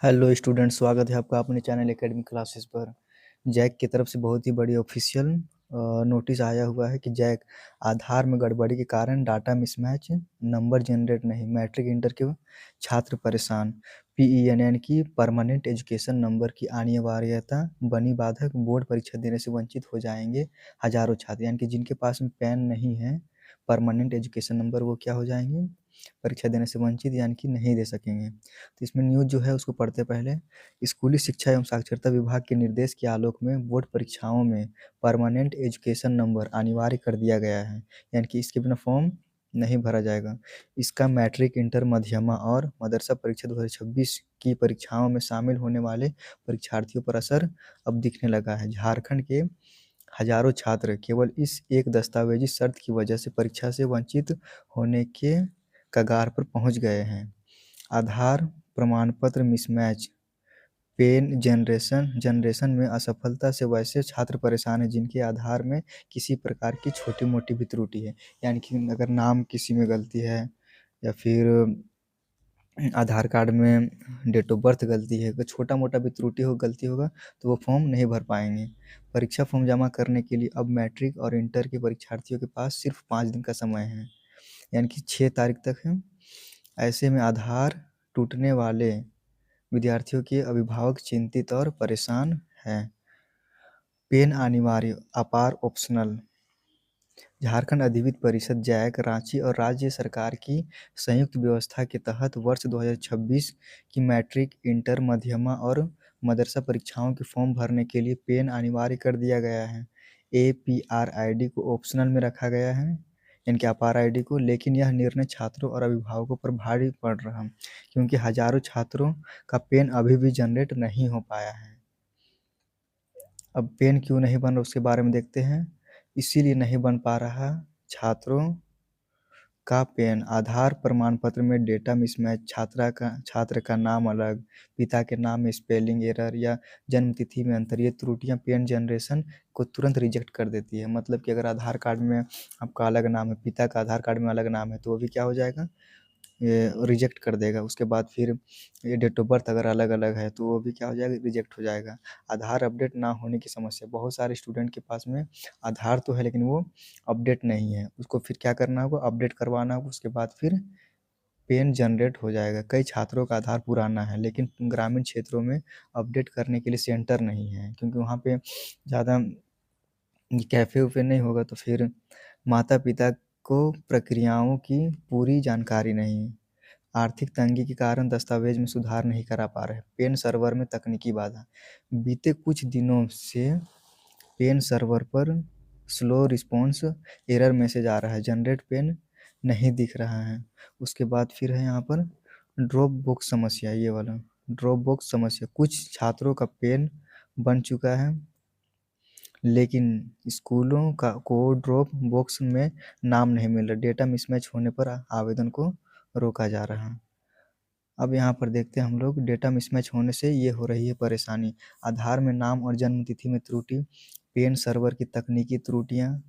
Hello student, स्वागत है आपका अपने चैनल एकेडमी क्लासेस पर। जैक की तरफ से बहुत ही बड़ी ऑफिशियल नोटिस आया हुआ है कि जैक आधार में गड़बड़ी के कारण डाटा मिसमैच, नंबर जनरेट नहीं, मैट्रिक इंटर के छात्र परेशान। PENN की परमानेंट एजुकेशन नंबर की अनिवार्यता बनी बाधक, बोर्ड परीक्षा देने से वंचित हो जाएंगे हजारों छात्र। यानी कि जिनके पास में पैन नहीं है, परमानेंट एजुकेशन नंबर, वो क्या हो जाएंगे, परीक्षा देने से वंचित, यानी कि नहीं दे सकेंगे। तो इसमें न्यूज़ जो है उसको पढ़ते पहले, स्कूली शिक्षा एवं साक्षरता विभाग के निर्देश के आलोक में बोर्ड परीक्षाओं में परमानेंट एजुकेशन नंबर अनिवार्य कर दिया गया है। यानी कि इसके बिना फॉर्म नहीं भरा जाएगा। इसका मैट्रिक, इंटर, मध्यमा और मदरसा परीक्षा 2026 की परीक्षाओं में शामिल होने वाले परीक्षार्थियों पर असर अब दिखने लगा है। झारखंड के हजारों छात्र केवल इस एक दस्तावेजी शर्त की वजह से परीक्षा से वंचित होने के कगार पर पहुंच गए हैं। आधार प्रमाणपत्र मिसमैच, पेन जनरेशन में असफलता से वैसे छात्र परेशान हैं जिनके आधार में किसी प्रकार की छोटी मोटी भी त्रुटि है। यानी कि अगर नाम किसी में गलती है, या फिर आधार कार्ड में डेट ऑफ बर्थ गलती है, अगर छोटा मोटा भी त्रुटि हो, गलती होगा, तो वो फॉर्म नहीं भर पाएंगे। परीक्षा फॉर्म जमा करने के लिए अब मैट्रिक और इंटर के परीक्षार्थियों के पास सिर्फ 5 दिन का समय है, यानी कि 6 तारीख तक है। ऐसे में आधार टूटने वाले विद्यार्थियों के अभिभावक चिंतित और परेशान हैं। पेन अनिवार्य, अपार ऑप्शनल। झारखंड अधिविद्य परिषद जैक, रांची और राज्य सरकार की संयुक्त व्यवस्था के तहत वर्ष 2026 की मैट्रिक, इंटर, मध्यमा और मदरसा परीक्षाओं के फॉर्म भरने के लिए पेन अनिवार्य कर दिया गया है। APR ID को ऑप्शनल में रखा गया है, यानी कि अपार ID को। लेकिन यह निर्णय छात्रों और अभिभावकों पर भारी पड़ रहा, क्योंकि हजारों छात्रों का पेन अभी भी जनरेट नहीं हो पाया है। अब पेन क्यों नहीं बन रहा उसके बारे में देखते हैं। इसीलिए नहीं बन पा रहा छात्रों का पेन, आधार प्रमाण पत्र में डेटा मिसमैच, छात्र का नाम अलग, पिता के नाम में स्पेलिंग एरर या जन्म तिथि में अंतर, ये त्रुटियां पेन जनरेशन को तुरंत रिजेक्ट कर देती है। मतलब कि अगर आधार कार्ड में आपका अलग नाम है, पिता का आधार कार्ड में अलग नाम है, तो वो भी क्या हो जाएगा, ये रिजेक्ट कर देगा। उसके बाद फिर ये डेट ऑफ बर्थ अगर अलग अलग है, तो वो भी क्या हो जाएगा, रिजेक्ट हो जाएगा। आधार अपडेट ना होने की समस्या, बहुत सारे स्टूडेंट के पास में आधार तो है लेकिन वो अपडेट नहीं है, उसको फिर क्या करना होगा, अपडेट करवाना होगा। उसके बाद फिर पेन जनरेट हो जाएगा। कई छात्रों का आधार पुराना है लेकिन ग्रामीण क्षेत्रों में अपडेट करने के लिए सेंटर नहीं है, क्योंकि वहाँ पे ज़्यादा कैफ़े वैफ़े नहीं होगा, तो फिर माता पिता को प्रक्रियाओं की पूरी जानकारी नहीं। आर्थिक तंगी के कारण दस्तावेज में सुधार नहीं करा पा रहे। पेन सर्वर में तकनीकी बाधा, बीते कुछ दिनों से पेन सर्वर पर स्लो रिस्पॉन्स, एरर मैसेज आ रहा है, जनरेट पेन नहीं दिख रहा है। उसके बाद फिर है यहाँ पर ड्रॉप बॉक्स समस्या, ये वाला ड्रॉप बॉक्स समस्या। कुछ छात्रों का पेन बन चुका है लेकिन स्कूलों का को ड्रॉप बॉक्स में नाम नहीं मिल रहा, डेटा मिसमैच होने पर आवेदन को रोका जा रहा है। अब यहाँ पर देखते हैं हम लोग, डेटा मिसमैच होने से ये हो रही है परेशानी। आधार में नाम और जन्म तिथि में त्रुटि, पेन सर्वर की तकनीकी त्रुटियाँ,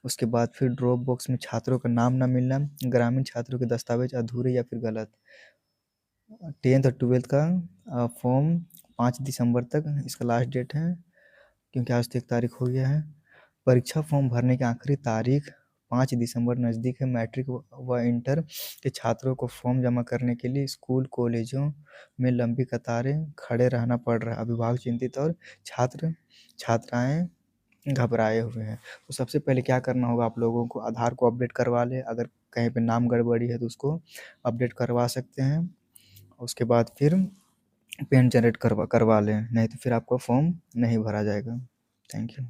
उसके बाद फिर ड्रॉप बॉक्स में छात्रों का नाम ना मिलना, ग्रामीण छात्रों के दस्तावेज अधूरे या फिर गलत। 10th और 12th का फॉर्म 5 दिसंबर तक इसका लास्ट डेट है, क्योंकि आज तो 1 तारीख हो गया है। परीक्षा फॉर्म भरने की आखिरी तारीख 5 दिसंबर नज़दीक है। मैट्रिक व इंटर के छात्रों को फॉर्म जमा करने के लिए स्कूल कॉलेजों में लंबी कतारें खड़े रहना पड़ रहा है। अभिभावक चिंतित और छात्राएं घबराए हुए हैं। तो सबसे पहले क्या करना होगा, आप लोगों को आधार को अपडेट करवा लें। अगर कहीं पे नाम गड़बड़ी है तो उसको अपडेट करवा सकते हैं। उसके बाद फिर पेन जनरेट करवा लें, नहीं तो फिर आपका फॉर्म नहीं भरा जाएगा। Thank you.